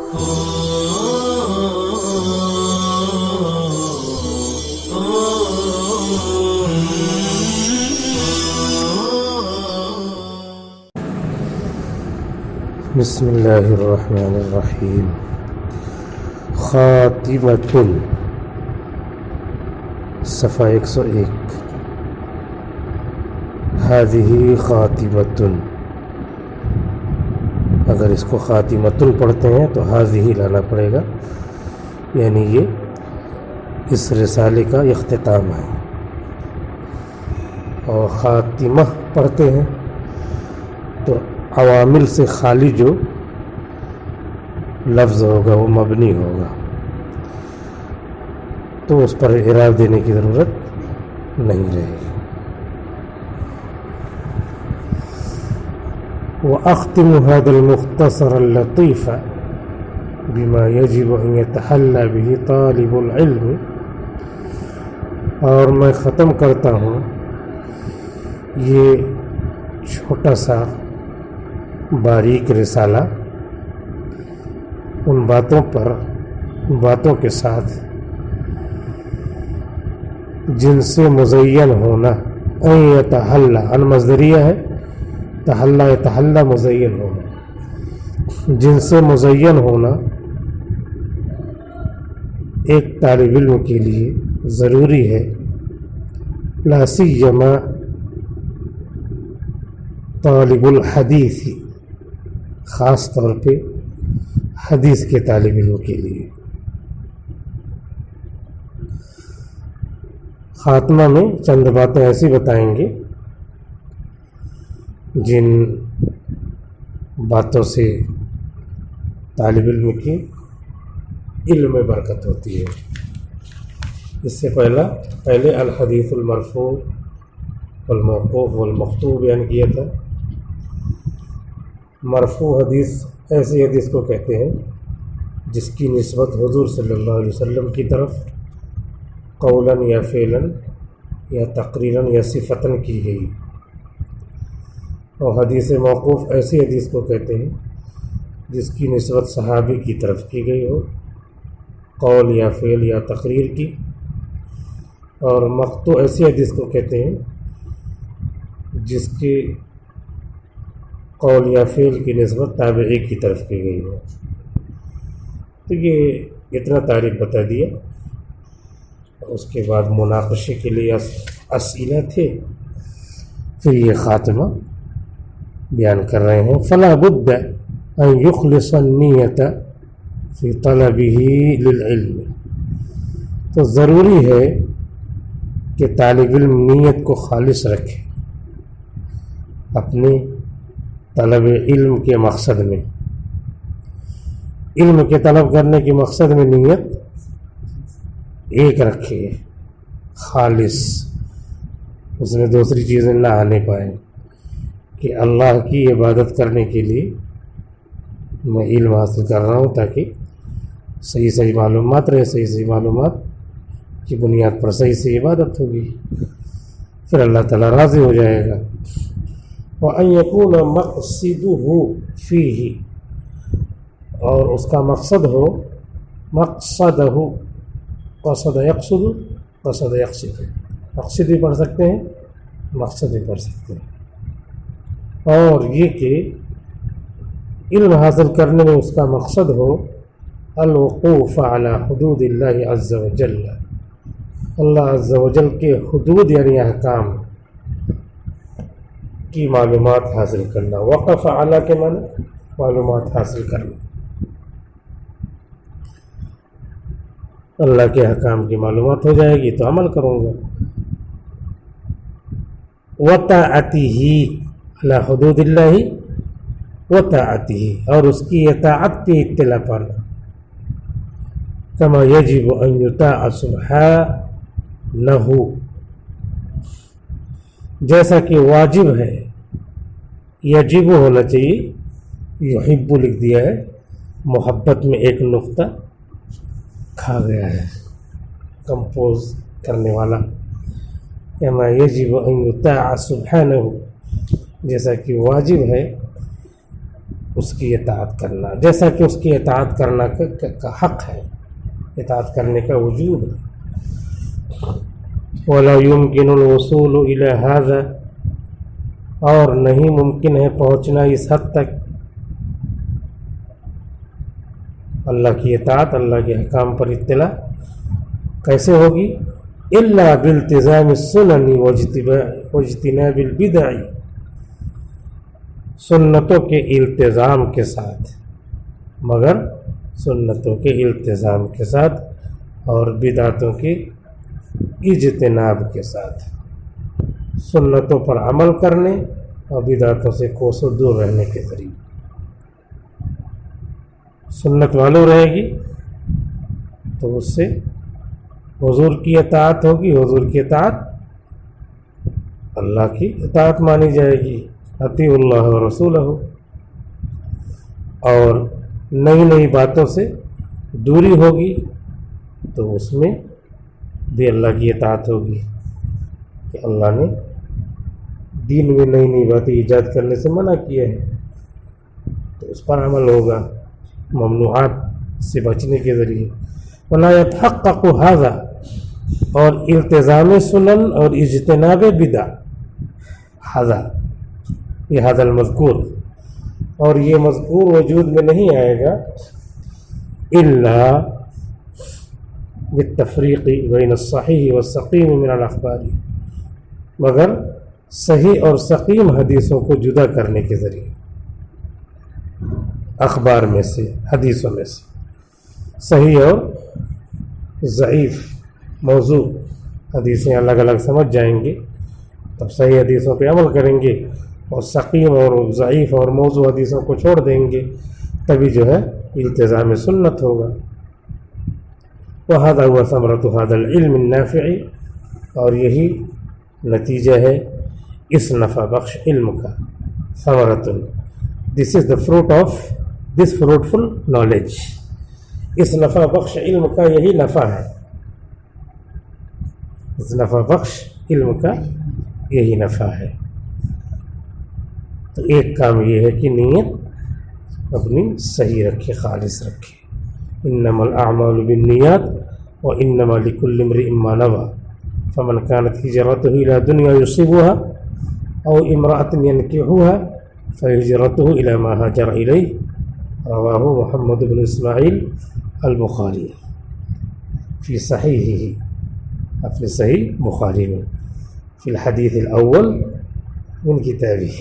بسم اللہ الرحمن الرحیم. خاتمۃ، صفحہ 101. ہذہ خاتمۃ، اگر اس کو خاتمۃ پڑھتے ہیں تو ہذہ لانا پڑے گا، یعنی یہ اس رسالے کا اختتام ہے. اور خاتمہ پڑھتے ہیں تو عوامل سے خالی جو لفظ ہوگا وہ مبنی ہوگا، تو اس پر اعراب دینے کی ضرورت نہیں رہے گی. وَأَخْتِمُ هَذَا الْمُخْتَصَرَ اللَّطِيفَ بِمَا يَجِبُ أَن يَتَحَلَّى بِهِ طَالِبُ الْعِلْمِ، اور میں ختم کرتا ہوں یہ چھوٹا سا باریک رسالہ ان باتوں کے ساتھ جن سے مزین ہونا. ان یتحلی، ان مصدریہ ہے، تحلی یتحلی مزین ہونا، جن سے مزین ہونا ایک طالب علم کے لیے ضروری ہے. لا سیما طالب الحدیث، خاص طور پہ حدیث کے طالب علم کے لیے. خاتمہ میں چند باتیں ایسی بتائیں گے جن باتوں سے طالب علم کے علم میں برکت ہوتی ہے. اس سے پہلے الحدیث المرفوع والموقوف والمقطوع بیان کیا تھا. مرفوع حدیث ایسی حدیث کو کہتے ہیں جس کی نسبت حضور صلی اللہ علیہ وسلم کی طرف قولاً یا فعلاً یا تقریراً یا صفتاً کی گئی. اور حدیث موقوف ایسی حدیث کو کہتے ہیں جس کی نسبت صحابی کی طرف کی گئی ہو، قول یا فعل یا تقریر کی. اور مقطوع ایسی حدیث کو کہتے ہیں جس کی قول یا فعل کی نسبت تابعی کی طرف کی گئی ہو. تو یہ اتنا تعریف بتا دیا. اس کے بعد مناقشے کے لیے اسئلہ تھے، پھر یہ خاتمہ بیان کر رہے ہیں. فلا بد ان یخلص النیۃ فی طلبہ للعلم، تو ضروری ہے کہ طالب علم نیت کو خالص رکھے اپنے طلب علم کے مقصد میں. علم کے طلب کرنے کے مقصد میں نیت ایک رکھے، خالص، اس میں دوسری چیزیں نہ آنے پائیں کہ اللہ کی عبادت کرنے کے لیے میں علم حاصل کر رہا ہوں تاکہ صحیح معلومات رہے، صحیح معلومات کی بنیاد پر صحیح عبادت ہوگی، پھر اللہ تعالیٰ راضی ہو جائے گا. وَأَن يَكُونَ مَقْصِدُهُ فِيهِ، اور اس کا مقصد ہو مقصدہ، قصد یقصد، قصد یقصد، مقصد بھی پڑھ سکتے ہیں، مقصد بھی پڑھ سکتے ہیں. اور یہ کہ علم حاصل کرنے میں اس کا مقصد ہو الوقوف علی حدود اللہ عز وجل، اللہ عز وجل کے حدود یعنی احکام کی معلومات حاصل کرنا. وقف علی کے معنی معلومات حاصل کرنا، اللہ کے احکام کی معلومات ہو جائے گی تو عمل کروں گا. وطاعتہ علی حدود اللہ، وطاعتہ، اور اس کی اطاعت پہ اطلاع پانا. کما یجب ان یطاع سبحانہ، جیسا کہ واجب ہے، یجب ہونا چاہیے، یحب لکھ دیا ہے، محبت میں ایک نقطہ کھا گیا ہے کمپوز کرنے والا. کما یجب ان یطاع سبحانہ، جیسا کہ واجب ہے اس کی اطاعت کرنا، جیسا کہ اس کی اطاعت کرنا کا حق ہے، اطاعت کرنے کا وجوب ہے۔ وَلَا يُمْكِنُ الْوُصُولُ إِلَى هَذَا، اور نہیں ممکن ہے پہنچنا اس حد تک، اللہ کی اطاعت، اللہ کے احکام پر اطلاع کیسے ہوگی؟ إِلَّا بِالْتِزَامِ السُّنَنِ وَاجْتِنَابِ الْبِدَعِ، سنتوں کے التزام کے ساتھ، مگر سنتوں کے التزام کے ساتھ اور بدعتوں کے اجتناب کے ساتھ، سنتوں پر عمل کرنے اور بدعتوں سے کوسوں دور رہنے کے ذریعے۔ سنت معلوم رہے گی تو اس سے حضور کی اطاعت ہوگی، حضور کی اطاعت اللہ کی اطاعت مانی جائے گی، اطیعوا اللہ و رسولہ، اور نئی نئی باتوں سے دوری ہوگی تو اس میں بھی اللہ کی اطاعت ہوگی کہ اللہ نے دین میں نئی نئی باتیں ایجاد کرنے سے منع کیا ہے تو اس پر عمل ہوگا، ممنوعات سے بچنے کے ذریعے۔ وَلَا يَتَحَقَّقُ هَذَا، اور التزام سنن اور اجتناب بدع، ہذا یہ هذا المذکور، اور یہ مذکور وجود میں نہیں آئے گا الا بالتفریق بین الصحیح والسقیم من الاخبار، مگر صحیح اور سقیم حدیثوں کو جدا کرنے کے ذریعے، اخبار میں سے، حدیثوں میں سے صحیح اور ضعیف موضوع حدیثیں الگ الگ سمجھ جائیں گے، تب صحیح حدیثوں پہ عمل کریں گے، اور سقیم اور ضعیف اور موضوع حدیثوں کو چھوڑ دیں گے، تبھی جو ہے التزام سنت ہوگا۔ وَهَذَا هُوَ ثَمَرَةُ هَذَا الْعِلْمِ النَّافِعِ، اور یہی نتیجہ ہے اس نفع بخش علم کا، ثمرۃ، this is the fruit of this fruitful knowledge, اس نفع بخش علم کا یہی نفع ہے، اس نفع بخش علم کا یہی نفع ہے۔ تو ایک کام یہ ہے کہ نیت اپنی صحیح رکھے، خالص رکھے، انما الاعمال بالنیات وانما لكل امرئ ما نوى، فمن كانت هجرته الى دنيا يصيبها او امرأة ينكحها فهجرته الى ما هاجر اليه، رواه محمد بن اسماعیل البخاری فی صحیحہ، اپنے صحیح بخاری میں، فی الحدیث الاول من کتابہ۔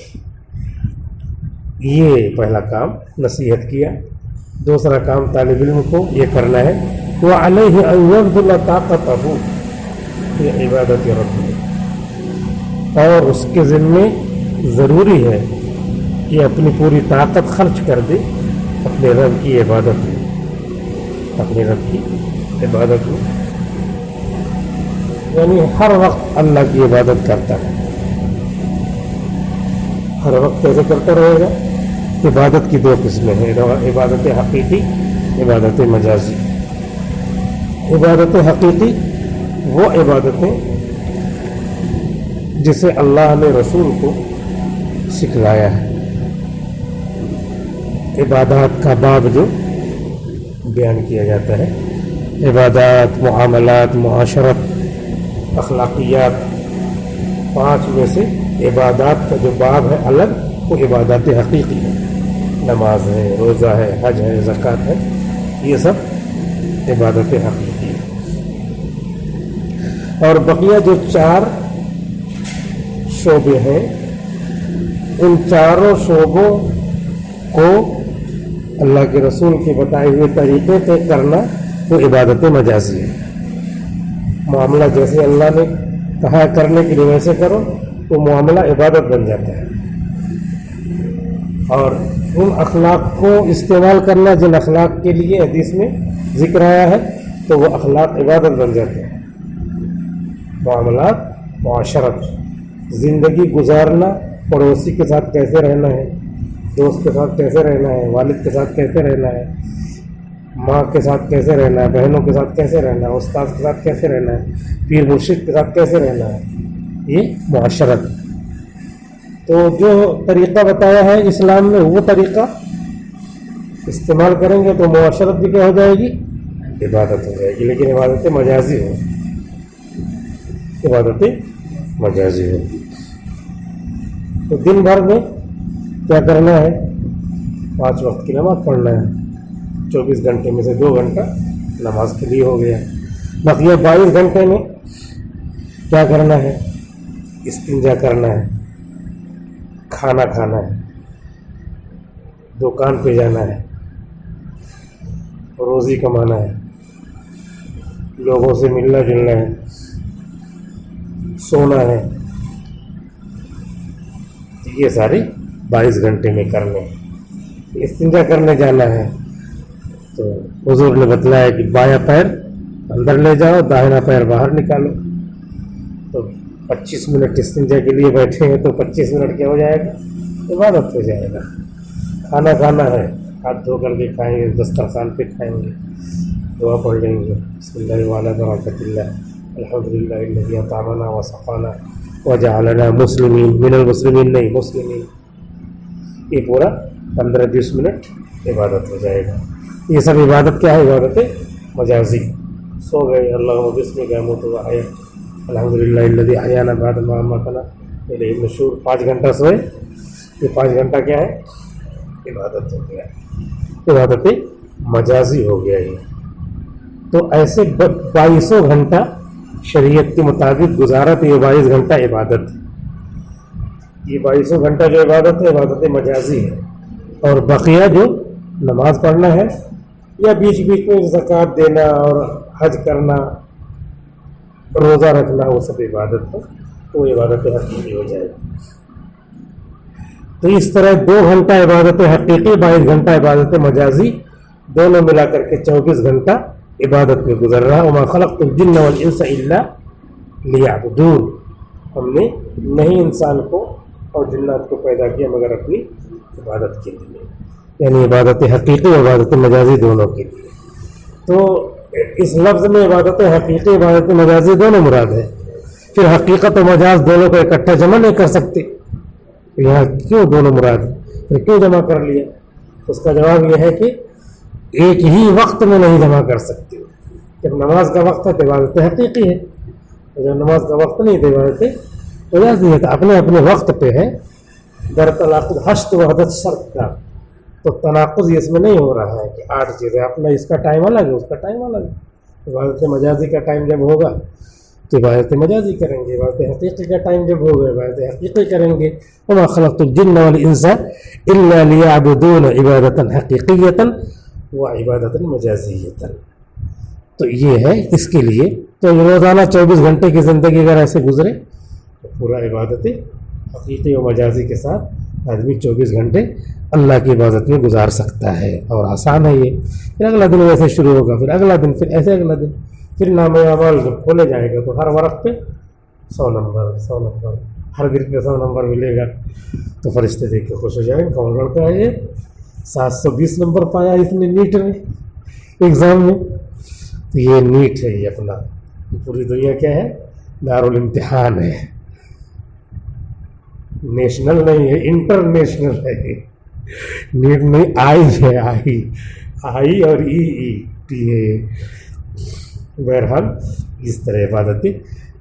یہ پہلا کام نصیحت کیا۔ دوسرا کام طالب علم کو یہ کرنا ہے، وَعَلَيْهِ أَن يَبْذُلَ طَاقَتَهُ فِي عِبَادَةِ رَبِّهِ، اور اس کے ذمے ضروری ہے کہ اپنی پوری طاقت خرچ کر دے اپنے رب کی عبادت میں، اپنے رب کی عبادت میں، یعنی ہر وقت اللہ کی عبادت کرتا ہے، ہر وقت کیسے کرتا رہے گا؟ عبادت کی دو قسمیں ہیں، عبادت حقیقی، عبادت مجازی۔ عبادت حقیقی وہ عبادتیں جسے اللہ نے رسول کو سکھلایا ہے، عبادات کا باب جو بیان کیا جاتا ہے، عبادات، معاملات، معاشرت، اخلاقیات، 5 میں سے عبادات کا جو باب ہے الگ، وہ عبادات حقیقی ہے، نماز ہے، روزہ ہے، حج ہے، زکوٰۃ ہے، یہ سب عبادت حقیقی ہے۔ اور بقیہ جو 4 شعبے ہیں، ان چاروں شعبوں کو اللہ کے رسول کے بتائے ہوئے طریقے سے کرنا وہ عبادت مجازی ہے۔ معاملہ جیسے اللہ نے کہا کرنے کے لیے ویسے کرو، وہ معاملہ عبادت بن جاتا ہے، اور ان اخلاق کو استعمال کرنا جن اخلاق کے لیے حدیث میں ذکر آیا ہے تو وہ اخلاق عبادت بن جاتے ہیں۔ معاملات، معاشرت، زندگی گزارنا، پڑوسی کے ساتھ کیسے رہنا ہے، دوست کے ساتھ کیسے رہنا ہے، والد کے ساتھ کیسے رہنا ہے، ماں کے ساتھ کیسے رہنا ہے، بہنوں کے ساتھ کیسے رہنا ہے، استاد کے ساتھ کیسے رہنا ہے، پیر مرشد کے ساتھ کیسے رہنا ہے، یہ معاشرت۔ تو جو طریقہ بتایا ہے اسلام میں وہ طریقہ استعمال کریں گے تو معاشرت بھی کیا ہو جائے گی؟ عبادت ہو جائے گی. لیکن عبادت مجازی ہو، عبادت مجازی ہو. تو دن بھر میں کیا کرنا ہے؟ 5 وقت کی نماز پڑھنا ہے. 24 گھنٹے میں سے 2 گھنٹہ نماز کے لیے ہو گیا. بقیہ 22 گھنٹے میں کیا کرنا ہے؟ استنجا کرنا ہے، کھانا کھانا ہے، دکان پہ جانا ہے، روزی کمانا ہے، لوگوں سے ملنا جلنا ہے، سونا ہے. یہ ساری 22 گھنٹے میں کرنے ہیں. استنجا کرنے جانا ہے تو حضور نے بتلایا کہ بایاں پیر اندر لے جاؤ، داہنا پیر باہر نکالو. تو 25 منٹ استنجا کے لیے بیٹھے ہیں تو 25 منٹ کیا ہو جائے گا؟ عبادت ہو جائے گا. کھانا کھانا ہے، ہاتھ دھو کر کے کھائیں گے، دسترخوان پہ کھائیں گے، دعا پڑھ لیں گے بسم اللہ وعلی برکۃ اللہ الحمدللہ الذی اطعمنا وسقانا وجعلنا مسلمین من المسلمین، نہیں مسلمین. یہ پورا 15-20 منٹ عبادت ہو جائے گا. یہ سب عبادت کیا ہے؟ عبادت مجازی. سو گئے، اللہم بسمک اموت واحیا الحمدللہ الذی احیانا بعد ما اماتنا الیہ النشور. 5 گھنٹہ سوئے، یہ 5 گھنٹہ کیا ہے؟ عبادت ہو گیا، عبادت مجازی ہو گیا. یہ تو ایسے 2200 گھنٹہ شریعت کے مطابق گزارا تو یہ 22 گھنٹہ عبادت ہے. یہ 2200 گھنٹہ جو عبادت ہے عبادت مجازی ہے. اور بقیہ جو نماز پڑھنا ہے یا بیچ بیچ میں زکوٰۃ دینا اور حج کرنا، روزہ رکھنا، وہ سب عبادت ہے، وہ عبادت حقیقی ہو جائے گی. تو اس طرح 2 گھنٹہ عبادت حقیقی، 22 گھنٹہ عبادت مجازی، دونوں ملا کر کے 24 گھنٹہ عبادت میں گزر رہا. وما خلقت الجن والانس الا لیعبدون. ہم نے نہیں انسان کو اور جنات کو پیدا کیا مگر اپنی عبادت کے لیے، یعنی عبادت حقیقی عبادت مجازی دونوں کے لیے. تو اس لفظ میں عبادت حقیقی عبادت مجازی دونوں مراد ہے. پھر حقیقت و مجاز دونوں کو اکٹھا جمع نہیں کر سکتے. یہاں کیوں دونوں مراد ہے؟ پھر کیوں جمع کر لیا؟ اس کا جواب یہ ہے کہ ایک ہی وقت میں نہیں جمع کر سکتے. جب نماز کا وقت ہے تو عبادت حقیقی ہے، جب نماز کا وقت نہیں تو عبادت مجازی ہے. تو اپنے اپنے وقت پہ ہے. در تناقض حشد وحدت شرط کا تو تناقض اس میں نہیں ہو رہا ہے کہ 8 چیزیں، اپنا اس کا ٹائم الگ ہے، اس کا ٹائم الگ ہے. عبادت مجازی کا ٹائم جب ہوگا تو عبادت مجازی کریں گے، عبادت حقیقی کا ٹائم جب ہوگا عبادت حقیقی کریں گے. وما خلقت الجن والانس الا لیعبدون عبادۃ حقیقیۃ وعبادۃ مجازیۃ. تو یہ ہے اس کے لیے. تو روزانہ 24 گھنٹے کی زندگی اگر ایسے گزرے تو پورا عبادت حقیقی و مجازی کے ساتھ آدمی 24 گھنٹے اللہ کی عبادت میں گزار سکتا ہے. اور آسان ہے یہ. پھر اگلا دن ویسے شروع ہوگا، پھر اگلا دن، پھر ایسے اگلا دن، پھر نام اعمال جب کھولے جائے گا تو ہر ورق پہ 100 نمبر، 100 نمبر، ہر دن پہ 100 نمبر ملے گا. تو فرشتے دیکھ کے خوش ہو جائیں گے، کون لڑکا ہے یہ 720 نمبر پایا اس نے نیٹ میں ایگزام میں. تو یہ نیٹ ہے، یہ اپنا پوری دنیا کیا ہے؟ دارالامتحان ہے. نیشنل نہیں ہے، انٹرنیشنل ہے. نیٹ نہیں، آئی ہے، آئی اور ای ٹی ہے. بہرحال اس طرح عبادت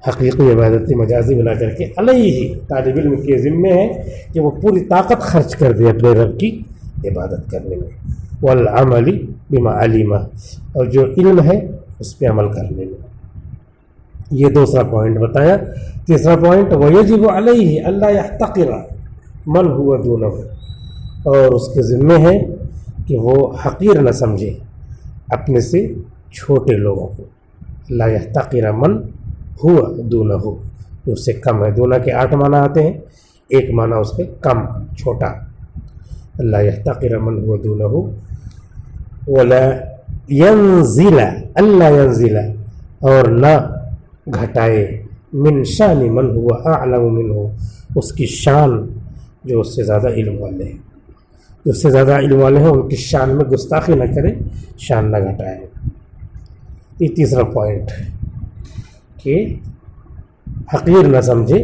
حقیقی عبادت مجازی بنا کر کے علیہ طالب علم کے ذمے ہے کہ وہ پوری طاقت خرچ کر دے اپنے رب کی عبادت کرنے میں. والعمل بما علم، اور جو علم ہے اس پہ عمل کرنے میں. یہ دوسرا پوائنٹ بتایا. تیسرا پوائنٹ ویجب علیہ الا یحتقر من هو دونہ، اور اس کے ذمے ہے کہ وہ حقیر نہ سمجھے اپنے سے چھوٹے لوگوں کو. لا یحتقر من هو دونہ، جو اس سے کم ہے. دونہ کے 8 معنی آتے ہیں، ایک معنی اس کے کم، چھوٹا. لا یحتقر من هو دونہ ولا ینزل، اللہ ینزل، اور نہ گھٹائے من شان من هو اعلم منہ، اس کی شان جو اس سے زیادہ علم والے ہیں. جو اس سے زیادہ علم والے ہیں ان کی شان میں گستاخی نہ کرے، شان نہ گھٹائے. یہ تیسرا پوائنٹ ہے کہ حقیر نہ سمجھے.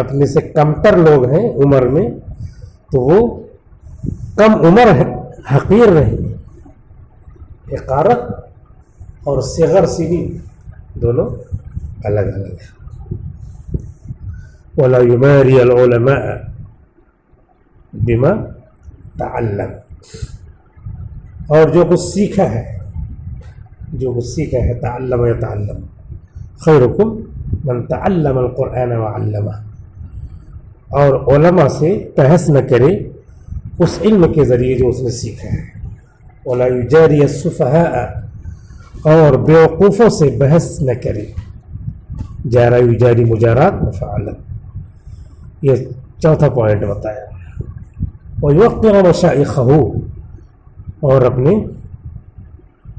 اپنے سے کمتر لوگ ہیں عمر میں تو وہ کم عمر حقیر نہیں. حقارت اور صغر سیدھی دونوں الگ الگ ہیں. ولا يماري العلماء بما تعلم، اور جو کچھ سیکھا ہے، جو کچھ سیکھا ہے، تعلم یتعلم، خیرکم من تعلم القرآن وعلمہ، اور علماء سے بحث نہ کرے اس علم کے ذریعے جو اس نے سیکھا ہے. ولا یجاری السفہاء، اور بیوقوفوں سے بحث نہ کرے. جارا یجاری مجارات مفعلت، یہ چوتھا پوائنٹ بتایا. ویوقر مشائخہ، اور اپنے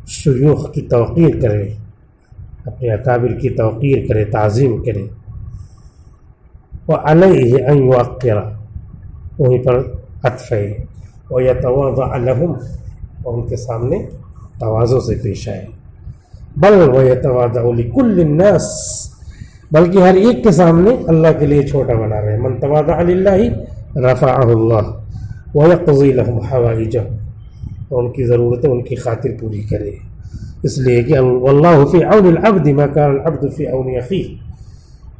شیوخ کی توقیر کرے، اپنے اکابر کی توقیر کرے، تعظیم کرے. وعلیہ ان یوقر، وہیں پر عطف ہے. ویتواضع لہم، اور ان کے سامنے تواضع سے پیش آئے. بل ویتواضع لکل الناس، بلکہ ہر ایک کے سامنے اللہ کے لیے چھوٹا بنا رہے. من تواضع للہ رفعہ اللہ ویقضی لہم حوائجہ، اور ان کی ضرورتیں ان کی خاطر پوری کرے. اس لیے کہ واللہ فی عون العبد ما کان العبد فی عون اخیہ،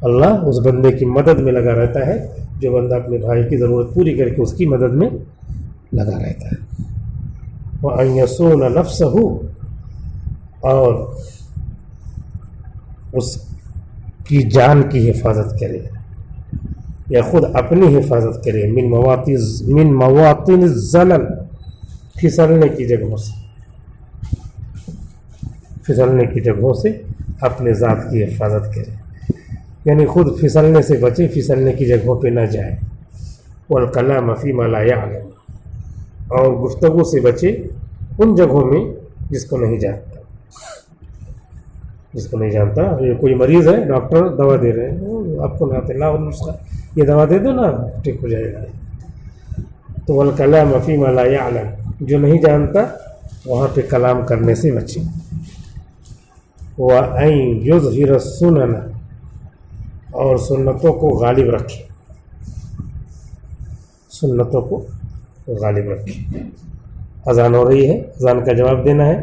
اللہ اس بندے کی مدد میں لگا رہتا ہے جو بندہ اپنے بھائی کی ضرورت پوری کر کے اس کی مدد میں لگا رہتا ہے. وَأَن يَصُونَ نَفْسَهُ، اور اس کی جان کی حفاظت کرے یا خود اپنی حفاظت کرے. من مواطن الزلل، پھسلنے کی جگہوں سے، پھسلنے کی جگہوں سے اپنے ذات کی حفاظت کرے، یعنی خود پھسلنے سے بچے، پھسلنے کی جگہوں پہ نہ جائے. والکلام فیما لا یعلم، اور گفتگو سے بچے ان جگہوں میں جس کو نہیں جانتا. جس کو نہیں جانتا، یہ کوئی مریض ہے، ڈاکٹر دوا دے رہے ہیں، آپ کو نہ آتے لا نسخہ، یہ دوا دے دو نا ٹھیک ہو جائے گا. تو والکلام فیما لا یعلم، جو نہیں جانتا وہاں پہ کلام کرنے سے بچے. وَأَن يُظْهِرَ السُّنَنَ، اور سنتوں کو غالب رکھے، سنتوں کو غالب رکھے. اذان ہو رہی ہے، اذان کا جواب دینا ہے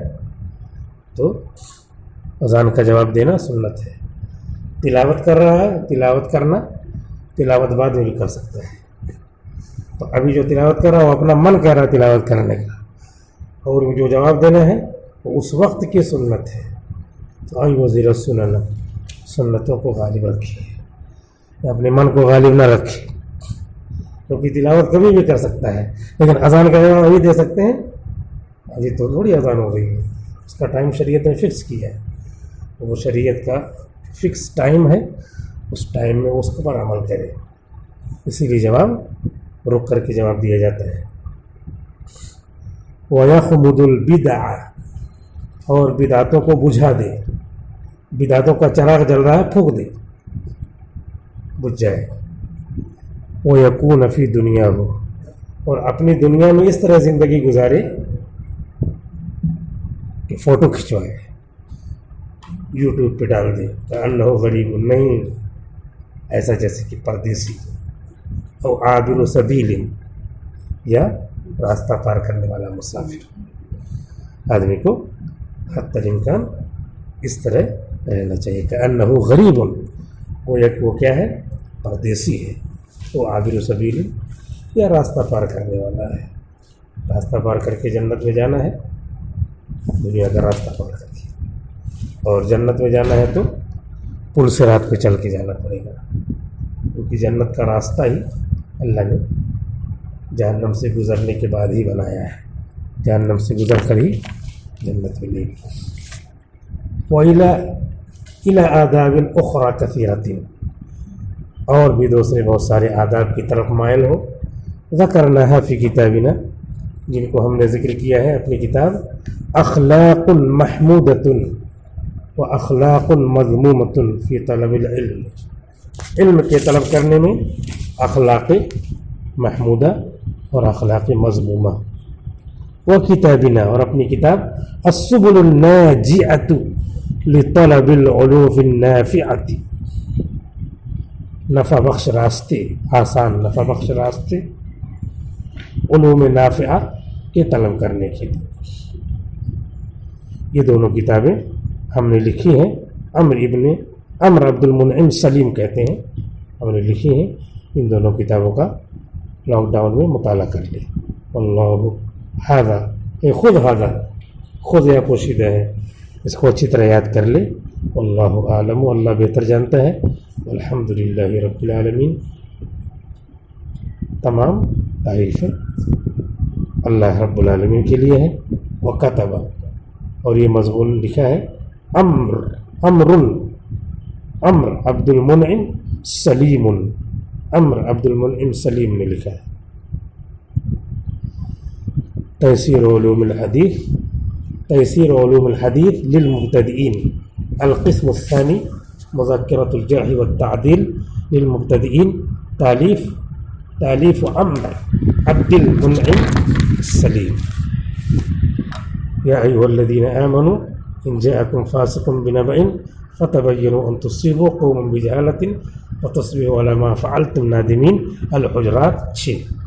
تو اذان کا جواب دینا سنت ہے. تلاوت کر رہا ہے، تلاوت کرنا، تلاوت بعد میں بھی کر سکتا ہے. تو ابھی جو تلاوت کر رہا ہے وہ اپنا من کہہ رہا ہے تلاوت کرنے کا، اور جو جواب دینا ہے وہ اس وقت کی سنت ہے. تو آئی وزیر سننا، سنتوں کو غالب رکھیے، اپنے من کو غالب نہ رکھے، کیونکہ تلاوت کبھی بھی کر سکتا ہے. لیکن اذان کا جواب ابھی دے سکتے ہیں، ابھی تو تھوڑی اذان ہو رہی ہے، اس کا ٹائم شریعت نے فکس کیا ہے، وہ شریعت کا فکس ٹائم ہے، اس ٹائم میں اس پر عمل کرے. اسی لیے جواب رک کر کے جواب دیا جاتا ہے. وَيَخْمُدُ الْبِدْعَ، اور بدعتوں کو بجھا دے. بدعتوں کا چراغ جل رہا ہے، پھونک دے، بجھ جائے. وَيَكُونَ فِي دُنْيَاهُ، اور اپنی دنیا میں اس طرح زندگی گزارے کہ فوٹو کھنچوائے، یوٹیوب پہ ڈال دے کہ انہ غریب، نہیں ایسا جیسے کہ پردیسی، او عابر سبیل، یا راستہ پار کرنے والا مسافر. آدمی کو حتی الامکان اس طرح رہنا چاہیے کہ انہ غریب، وہ کیا ہے، پردیسی ہے. وہ عابر سبیل، یا راستہ پار کرنے والا ہے. راستہ پار کر کے جنت میں جانا ہے، دنیا کا راستہ پار کر کے. اور جنت میں جانا ہے تو پل صراط پہ چل کے جانا پڑے گا، کیونکہ جنت کا راستہ ہی اللہ نے جہنم سے گزرنے کے بعد ہی بنایا ہے. جہنم سے گزر کر ہی جنت ملے گی. وَإِلَىٰ آدَابٍ أُخْرَىٰ كَثِيرَةٍ، اور بھی دوسرے بہت سارے آداب کی طرف مائل ہو. ذکرناها فی کتابنا، جن کو ہم نے ذکر کیا ہے اپنی کتاب. اخلاق محمودۃ و اخلاق مذمومۃ فی طلب العلم، علم کے طلب کرنے میں اخلاق محمودہ اور اخلاق مذمومہ. و کتابنا، اور اپنی کتاب. السبل الناجعۃ لطلب العلوم النافعۃ، نفع بخش راستے، آسان نفع بخش راستے، علوم نافعہ کے طلب کرنے کے لیے. یہ دونوں کتابیں ہم نے لکھی ہیں. عمر عبد المنعم سلیم کہتے ہیں, ہم نے لکھی ہیں. ان دونوں کتابوں کا لاک ڈاؤن میں مطالعہ کر لیں. اللہ ہاذا خود یا پوشیدہ ہے, اس کو اچھی طرح یاد کر لے. واللہ عالم, اللہ بہتر جانتا ہے. الحمدللہ رب العالمین, تمام تعریفیں اللہ رب العالمین کے لیے ہے. وکتب, اور یہ مضمون لکھا ہے عمر عبد المنعم سلیم, عمر عبد المنعم سلیم نے لکھا ہے. تيسير علوم الحديث للمبتدئين. القسم الثاني مذكرة الجرح والتعديل للمبتدئين. تأليف عمرو عبد المنعم السليم. يا أيها الذين آمنوا إن جاءكم فاسق بنبأ فتبينوا أن تصيبوا قوما بجهالة فتصبحوا على ما فعلتم نادمين. الحجرات 6.